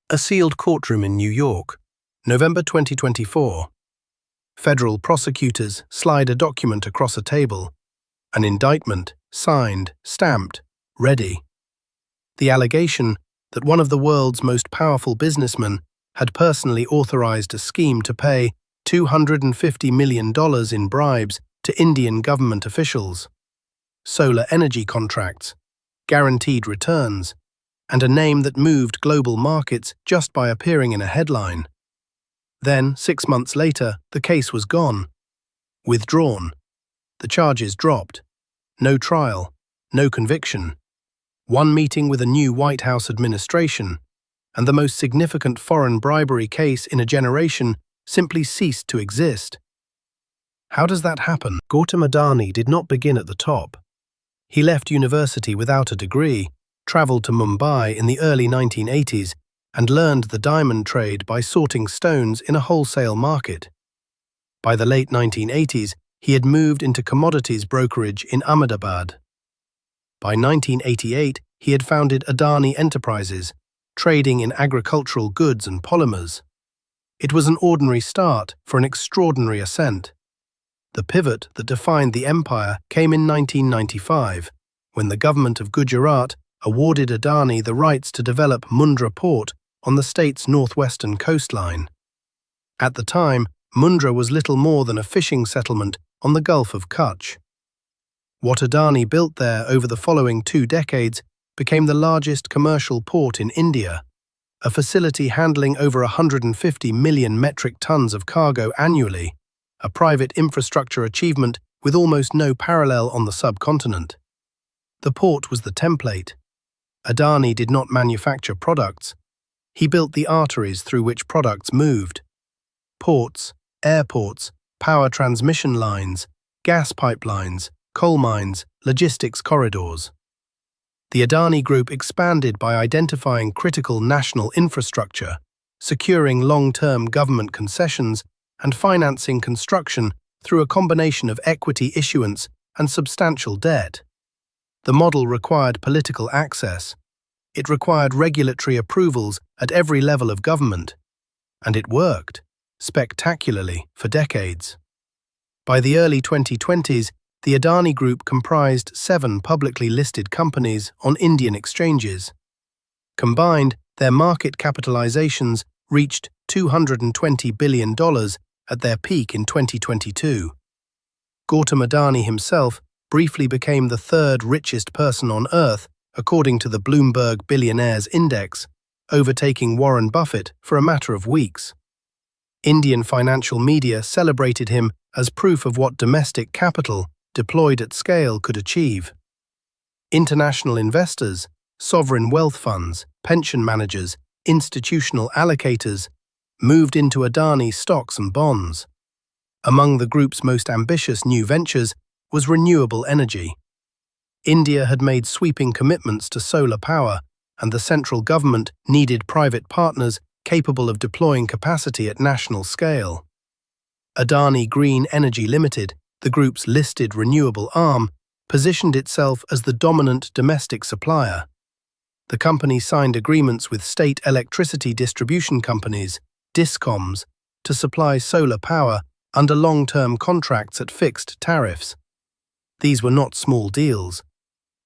A sealed courtroom in New York, November 2024. Federal prosecutors slide a document across a table. An indictment, signed, stamped, ready. The allegation that one of the world's most powerful businessmen had personally authorized a scheme to pay $250 million in bribes to Indian government officials. Solar energy contracts, guaranteed returns, and a name that moved global markets just by appearing in a headline. Then, 6 months later, the case was gone. Withdrawn. The charges dropped. No trial, no conviction. One meeting with a new White House administration, and the most significant foreign bribery case in a generation simply ceased to exist. How does that happen? Gautam Adani did not begin at the top. He left university without a degree, traveled to Mumbai in the early 1980s, and learned the diamond trade by sorting stones in a wholesale market. By the late 1980s, he had moved into commodities brokerage in Ahmedabad. By 1988, he had founded Adani Enterprises, trading in agricultural goods and polymers. It was an ordinary start for an extraordinary ascent. The pivot that defined the empire came in 1995, when the government of Gujarat awarded Adani the rights to develop Mundra port on the state's northwestern coastline. At the time, Mundra was little more than a fishing settlement on the Gulf of Kutch. What Adani built there over the following 2 decades became the largest commercial port in India, a facility handling over 150 million metric tons of cargo annually, a private infrastructure achievement with almost no parallel on the subcontinent. The port was the template. Adani did not manufacture products. He built the arteries through which products moved. Ports, airports, power transmission lines, gas pipelines, coal mines, logistics corridors. The Adani Group expanded by identifying critical national infrastructure, securing long-term government concessions, and financing construction through a combination of equity issuance and substantial debt. The model required political access. It required regulatory approvals at every level of government. And it worked, spectacularly, for decades. By the early 2020s, the Adani Group comprised 7 publicly listed companies on Indian exchanges. Combined, their market capitalizations reached $220 billion at their peak in 2022. Gautam Adani himself briefly became the 3rd richest person on Earth, according to the Bloomberg Billionaires Index, overtaking Warren Buffett for a matter of weeks. Indian financial media celebrated him as proof of what domestic capital, deployed at scale, could achieve. International investors, sovereign wealth funds, pension managers, institutional allocators moved into Adani stocks and bonds. Among the group's most ambitious new ventures was renewable energy. India had made sweeping commitments to solar power, and the central government needed private partners capable of deploying capacity at national scale. Adani Green Energy Limited, the group's listed renewable arm, positioned itself as the dominant domestic supplier. The company signed agreements with state electricity distribution companies, DISCOMs, to supply solar power under long-term contracts at fixed tariffs. These were not small deals.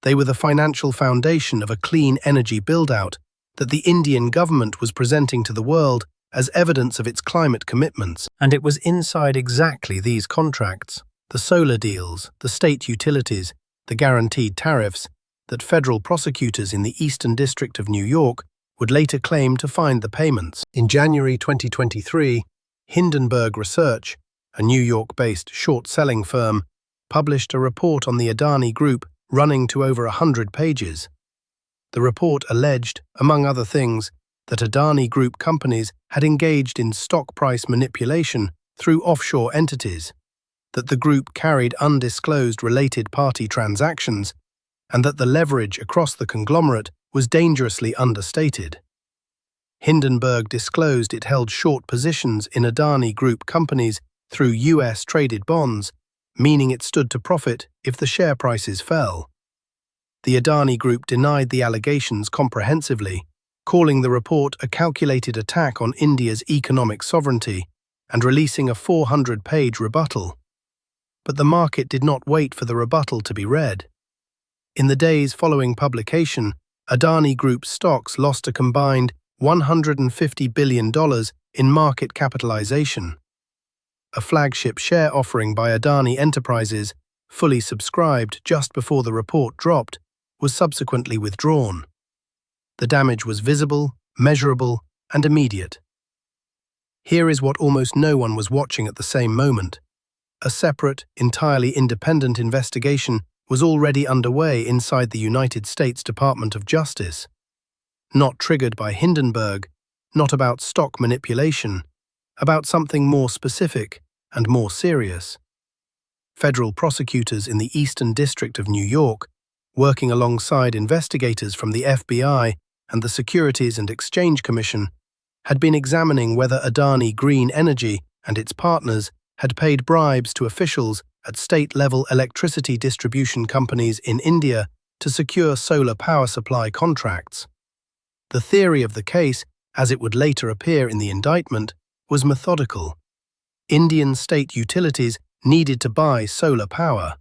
They were the financial foundation of a clean energy build-out that the Indian government was presenting to the world as evidence of its climate commitments. And it was inside exactly these contracts, the solar deals, the state utilities, the guaranteed tariffs, that federal prosecutors in the Eastern District of New York would later claim to find the payments. In January 2023, Hindenburg Research, a New York-based short-selling firm, published a report on the Adani Group running to over 100 pages. The report alleged, among other things, that Adani Group companies had engaged in stock price manipulation through offshore entities, that the group carried undisclosed related party transactions, and that the leverage across the conglomerate was dangerously understated. Hindenburg disclosed it held short positions in Adani Group companies through US-traded bonds, meaning it stood to profit if the share prices fell. The Adani Group denied the allegations comprehensively, calling the report a calculated attack on India's economic sovereignty and releasing a 400-page rebuttal. But the market did not wait for the rebuttal to be read. In the days following publication, Adani Group's stocks lost a combined $150 billion in market capitalization. A flagship share offering by Adani Enterprises, fully subscribed just before the report dropped, was subsequently withdrawn. The damage was visible, measurable, and immediate. Here is what almost no one was watching at the same moment. A separate, entirely independent investigation was already underway inside the United States Department of Justice. Not triggered by Hindenburg, not about stock manipulation, about something more specific and more serious. Federal prosecutors in the Eastern District of New York, working alongside investigators from the FBI and the Securities and Exchange Commission, had been examining whether Adani Green Energy and its partners had paid bribes to officials at state-level electricity distribution companies in India to secure solar power supply contracts. The theory of the case, as it would later appear in the indictment, was methodical. Indian state utilities needed to buy solar power.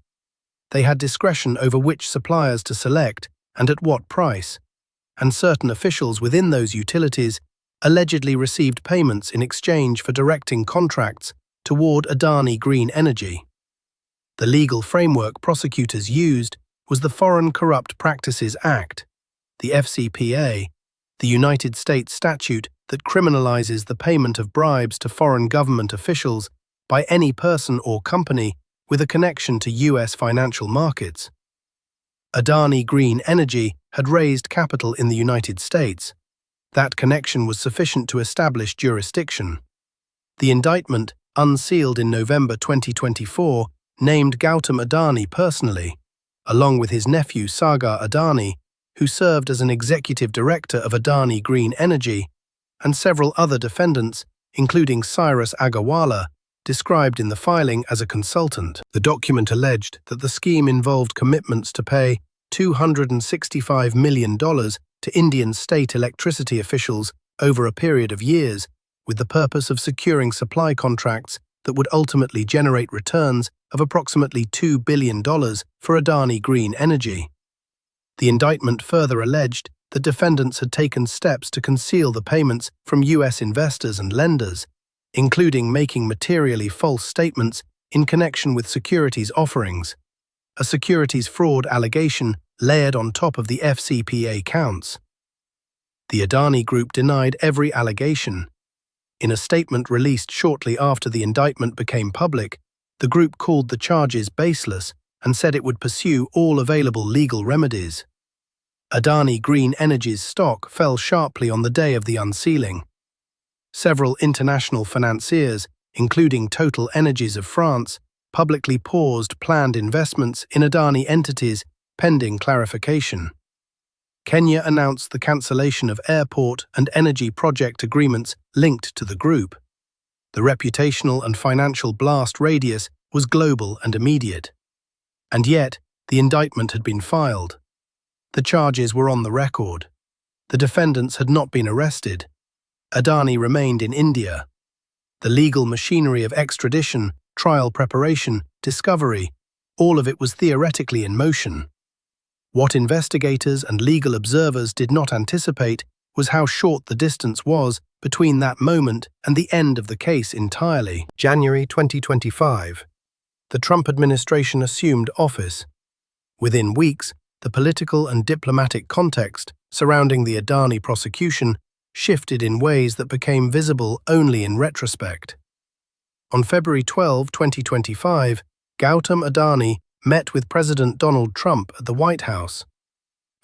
They had discretion over which suppliers to select and at what price, and certain officials within those utilities allegedly received payments in exchange for directing contracts toward Adani Green Energy. The legal framework prosecutors used was the Foreign Corrupt Practices Act, the FCPA, the United States statute that criminalizes the payment of bribes to foreign government officials by any person or company with a connection to U.S. financial markets. Adani Green Energy had raised capital in the United States. That connection was sufficient to establish jurisdiction. The indictment, unsealed in November 2024, named Gautam Adani personally, along with his nephew Sagar Adani, who served as an executive director of Adani Green Energy, and several other defendants, including Cyrus Agarwala, described in the filing as a consultant. The document alleged that the scheme involved commitments to pay $265 million to Indian state electricity officials over a period of years, with the purpose of securing supply contracts that would ultimately generate returns of approximately $2 billion for Adani Green Energy. The indictment further alleged that defendants had taken steps to conceal the payments from U.S. investors and lenders, including making materially false statements in connection with securities offerings, a securities fraud allegation layered on top of the FCPA counts. The Adani Group denied every allegation. In a statement released shortly after the indictment became public, the group called the charges baseless and said it would pursue all available legal remedies. Adani Green Energy's stock fell sharply on the day of the unsealing. Several international financiers, including Total Energies of France, publicly paused planned investments in Adani entities pending clarification. Kenya announced the cancellation of airport and energy project agreements linked to the group. The reputational and financial blast radius was global and immediate. And yet, the indictment had been filed. The charges were on the record. The defendants had not been arrested. Adani remained in India. The legal machinery of extradition, trial preparation, discovery, all of it was theoretically in motion. What investigators and legal observers did not anticipate was how short the distance was between that moment and the end of the case entirely. January 2025. The Trump administration assumed office. Within weeks, the political and diplomatic context surrounding the Adani prosecution shifted in ways that became visible only in retrospect. On February 12, 2025, Gautam Adani met with President Donald Trump at the White House.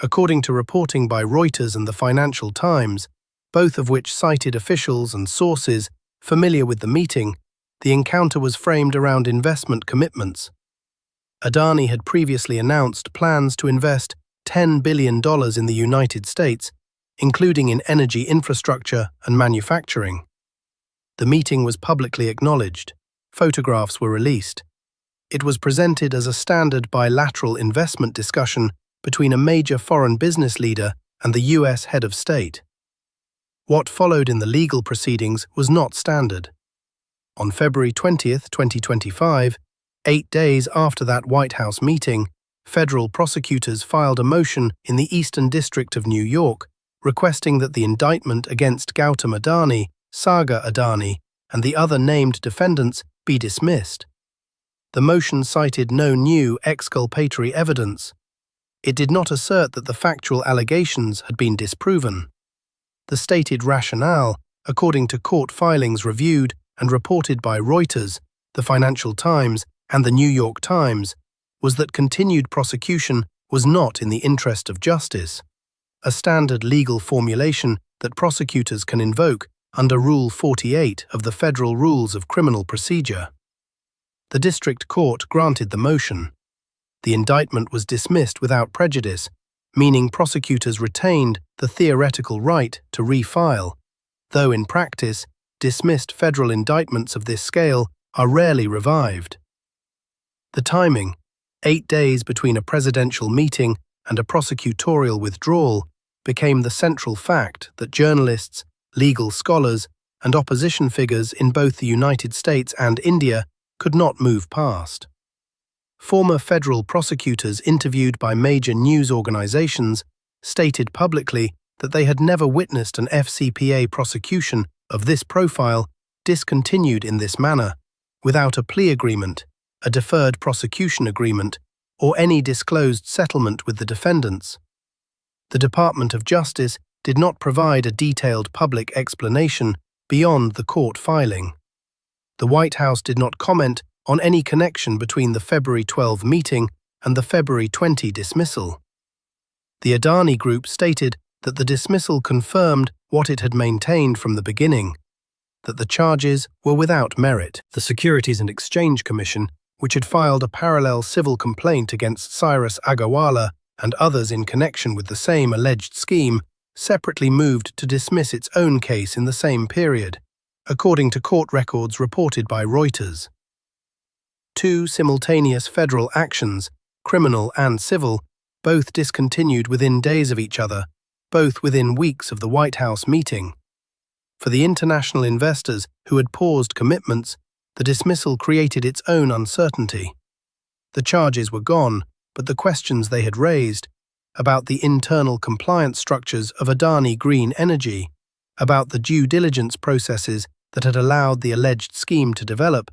According to reporting by Reuters and the Financial Times, both of which cited officials and sources familiar with the meeting, the encounter was framed around investment commitments. Adani had previously announced plans to invest $10 billion in the United States, including in energy infrastructure and manufacturing. The meeting was publicly acknowledged. Photographs were released. It was presented as a standard bilateral investment discussion between a major foreign business leader and the U.S. head of state. What followed in the legal proceedings was not standard. On February 20, 2025, 8 days after that White House meeting, federal prosecutors filed a motion in the Eastern District of New York requesting that the indictment against Gautam Adani, Saga Adani, and the other named defendants be dismissed. The motion cited no new exculpatory evidence. It did not assert that the factual allegations had been disproven. The stated rationale, according to court filings reviewed and reported by Reuters, the Financial Times, and the New York Times, was that continued prosecution was not in the interest of justice, a standard legal formulation that prosecutors can invoke under Rule 48 of the Federal Rules of Criminal Procedure. The district court granted the motion. The indictment was dismissed without prejudice, meaning prosecutors retained the theoretical right to refile, though in practice, dismissed federal indictments of this scale are rarely revived. The timing, 8 days between a presidential meeting and a prosecutorial withdrawal, became the central fact that journalists, legal scholars, and opposition figures in both the United States and India could not move past. Former federal prosecutors interviewed by major news organizations stated publicly that they had never witnessed an FCPA prosecution of this profile discontinued in this manner, without a plea agreement, a deferred prosecution agreement, or any disclosed settlement with the defendants. The Department of Justice did not provide a detailed public explanation beyond the court filing. The White House did not comment on any connection between the February 12 meeting and the February 20 dismissal. The Adani Group stated that the dismissal confirmed what it had maintained from the beginning, that the charges were without merit. The Securities and Exchange Commission, which had filed a parallel civil complaint against Cyrus Agarwala and others in connection with the same alleged scheme, separately moved to dismiss its own case in the same period, according to court records reported by Reuters. Two simultaneous federal actions, criminal and civil, both discontinued within days of each other, both within weeks of the White House meeting. For the international investors who had paused commitments, the dismissal created its own uncertainty. The charges were gone, but the questions they had raised about the internal compliance structures of Adani Green Energy, about the due diligence processes that had allowed the alleged scheme to develop,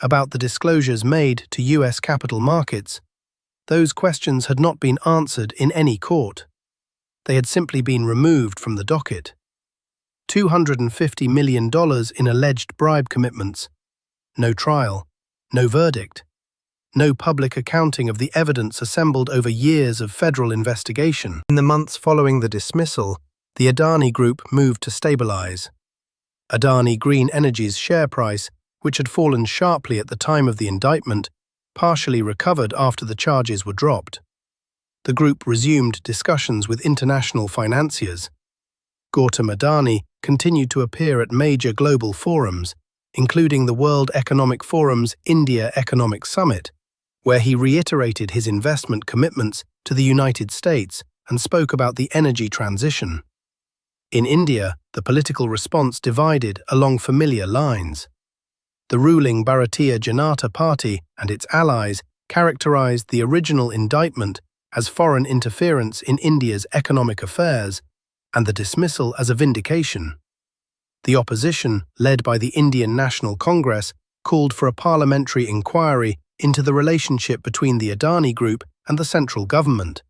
about the disclosures made to U.S. capital markets, those questions had not been answered in any court. They had simply been removed from the docket. $250 million in alleged bribe commitments. No trial, no verdict, no public accounting of the evidence assembled over years of federal investigation. In the months following the dismissal, the Adani Group moved to stabilize. Adani Green Energy's share price, which had fallen sharply at the time of the indictment, partially recovered after the charges were dropped. The group resumed discussions with international financiers. Gautam Adani continued to appear at major global forums, including the World Economic Forum's India Economic Summit, where he reiterated his investment commitments to the United States and spoke about the energy transition. In India, the political response divided along familiar lines. The ruling Bharatiya Janata Party and its allies characterized the original indictment as foreign interference in India's economic affairs and the dismissal as a vindication. The opposition, led by the Indian National Congress, called for a parliamentary inquiry into the relationship between the Adani Group and the central government,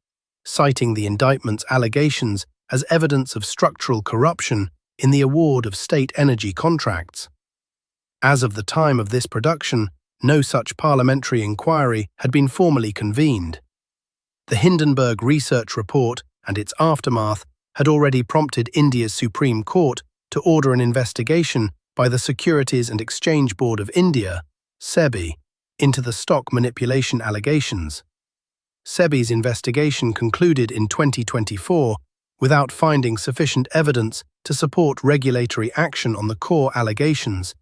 citing the indictment's allegations as evidence of structural corruption in the award of state energy contracts. As of the time of this production, no such parliamentary inquiry had been formally convened. The Hindenburg Research report and its aftermath had already prompted India's Supreme Court to order an investigation by the Securities and Exchange Board of India, SEBI, into the stock manipulation allegations. SEBI's investigation concluded in 2024 without finding sufficient evidence to support regulatory action on the core allegations,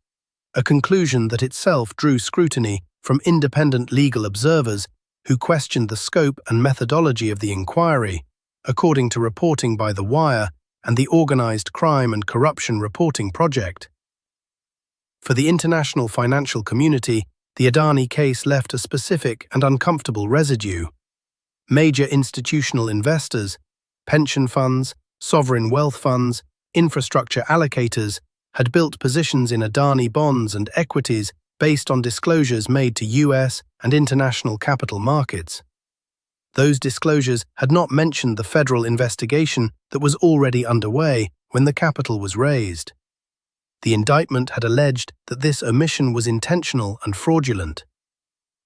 a conclusion that itself drew scrutiny from independent legal observers who questioned the scope and methodology of the inquiry, according to reporting by The Wire and the Organized Crime and Corruption Reporting Project. For the international financial community, the Adani case left a specific and uncomfortable residue. Major institutional investors, pension funds, sovereign wealth funds, infrastructure allocators had built positions in Adani bonds and equities based on disclosures made to US and international capital markets. Those disclosures had not mentioned the federal investigation that was already underway when the capital was raised. The indictment had alleged that this omission was intentional and fraudulent.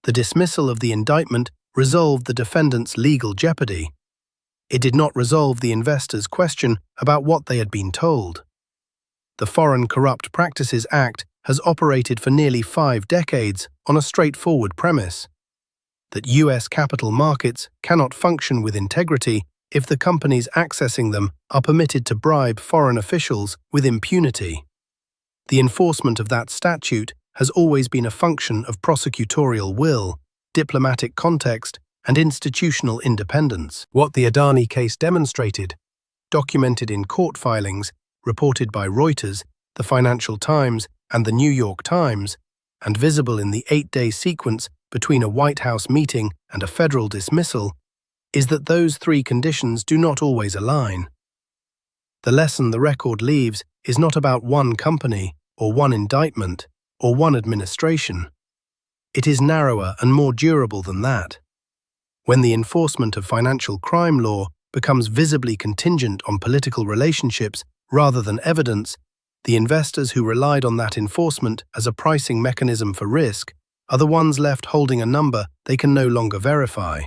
The dismissal of the indictment resolved the defendants' legal jeopardy. It did not resolve the investors' question about what they had been told. The Foreign Corrupt Practices Act has operated for nearly 5 decades on a straightforward premise: that US capital markets cannot function with integrity if the companies accessing them are permitted to bribe foreign officials with impunity. The enforcement of that statute has always been a function of prosecutorial will, diplomatic context, and institutional independence. What the Adani case demonstrated, documented in court filings, reported by Reuters, the Financial Times, and the New York Times, and visible in the 8-day sequence between a White House meeting and a federal dismissal, is that those 3 conditions do not always align. The lesson the record leaves is not about one company, or one indictment, or one administration. It is narrower and more durable than that. When the enforcement of financial crime law becomes visibly contingent on political relationships rather than evidence, the investors who relied on that enforcement as a pricing mechanism for risk are the ones left holding a number they can no longer verify.